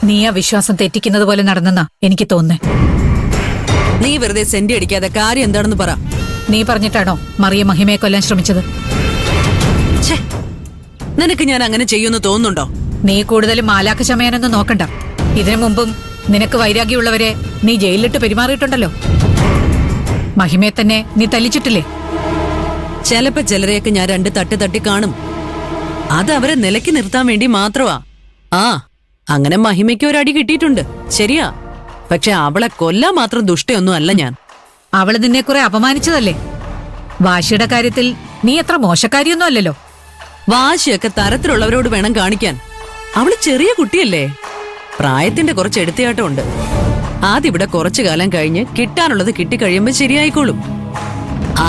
നീ ആ വിശ്വാസം തെറ്റിക്കുന്നത് പോലെ നടന്നെന്നാ എനിക്ക് തോന്നുന്നേ. നീ വെറുതെ സെന്റി അടിക്കാതെ കാര്യം എന്താണെന്ന് പറ. നീ പറഞ്ഞിട്ടാണോ മറിയ മഹിമയെ കൊല്ലാൻ ശ്രമിച്ചത്? നിനക്ക് ഞാൻ അങ്ങനെ ചെയ്യുമെന്ന് തോന്നുന്നുണ്ടോ? നീ കൂടുതലും മാലാഖ ചമയാനൊന്നും നോക്കണ്ട. ഇതിനു മുമ്പും നിനക്ക് വൈരാഗ്യമുള്ളവരെ നീ ജയിലിലിട്ട് പെരുമാറിയിട്ടുണ്ടല്ലോ. മഹിമയെ തന്നെ നീ തല്ലിച്ചിട്ടില്ലേ? ചിലപ്പോ ചിലരെയൊക്കെ ഞാൻ 2 തട്ട് തട്ടി കാണും. അത് അവരെ നിലയ്ക്ക് നിർത്താൻ വേണ്ടി മാത്രമാ. ആ, അങ്ങനെ മഹിമയ്ക്ക് ഒരടി കിട്ടിയിട്ടുണ്ട്, ശരിയാ. പക്ഷെ അവളെ കൊല്ലാൻ മാത്രം ദുഷ്ടയൊന്നും അല്ല ഞാൻ. അവള് നിന്നെ കുറെ അപമാനിച്ചതല്ലേ? വാശിയുടെ കാര്യത്തിൽ നീ അത്ര മോശക്കാരിയൊന്നും അല്ലല്ലോ. വാശിയൊക്കെ തരത്തിലുള്ളവരോട് വേണം കാണിക്കാൻ. അവള് ചെറിയ കുട്ടിയല്ലേ, പ്രായത്തിന്റെ കുറച്ച് എടുത്തയാട്ടമുണ്ട്. ആദ്യവിടെ കുറച്ചു കാലം കഴിഞ്ഞ് കിട്ടാനുള്ളത് കിട്ടിക്കഴിയുമ്പോ ശരിയായിക്കോളും.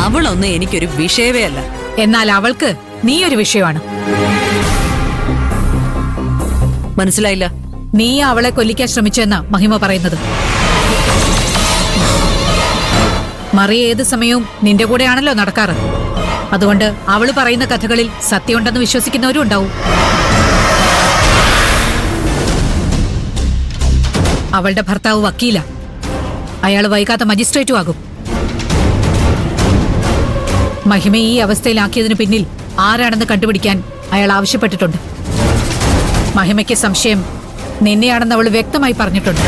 അവളൊന്നും എനിക്കൊരു വിഷയമേ അല്ല. എന്നാൽ അവൾക്ക് നീ ഒരു വിഷയമാണ്. മനസ്സിലായില്ല? നീ അവളെ കൊല്ലിക്കാൻ ശ്രമിച്ചെന്നാ മഹിമ പറയുന്നത്. മറിയ ഏത് സമയവും നിന്റെ കൂടെയാണല്ലോ നടക്കാറ്. അതുകൊണ്ട് അവള് പറയുന്ന കഥകളിൽ സത്യമുണ്ടെന്ന് വിശ്വസിക്കുന്നവരും ഉണ്ടാവും. അവളുടെ ഭർത്താവ് വക്കീല, അയാള് വൈകാത്ത മജിസ്ട്രേറ്റും ആകും. മഹിമയെ ഈ അവസ്ഥയിലാക്കിയതിനു പിന്നിൽ ആരാണെന്ന് കണ്ടുപിടിക്കാൻ അയാൾ ആവശ്യപ്പെട്ടിട്ടുണ്ട്. മഹിമയ്ക്ക് സംശയം നിന്നെയാണെന്ന് അവൾ വ്യക്തമായി പറഞ്ഞിട്ടുണ്ട്.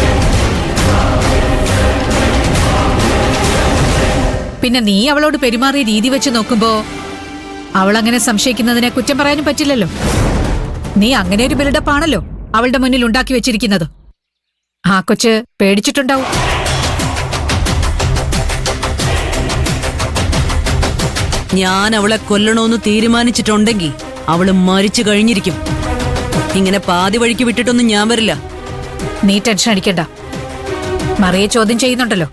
പിന്നെ നീ അവളോട് പെരുമാറിയ രീതി വെച്ച് നോക്കുമ്പോ അവളങ്ങനെ സംശയിക്കുന്നതിനെ കുറ്റം പറയാനും പറ്റില്ലല്ലോ. നീ അങ്ങനെ ഒരു ബിൽഡപ്പ് ആണല്ലോ അവളുടെ മുന്നിൽ ഉണ്ടാക്കി വെച്ചിരിക്കുന്നത്. ആ കൊച്ച് പേടിച്ചിട്ടുണ്ടാവും. ഞാൻ അവളെ കൊല്ലണോന്ന് തീരുമാനിച്ചിട്ടുണ്ടെങ്കിൽ അവള് മരിച്ചു കഴിഞ്ഞിരിക്കും. ഇങ്ങനെ പാതി വഴിക്ക് വിട്ടിട്ടൊന്നും ഞാൻ വരില്ല. നീ ടെൻഷൻ അടിക്കണ്ട. മറിയെ ചോദ്യം ചെയ്യുന്നുണ്ടല്ലോ,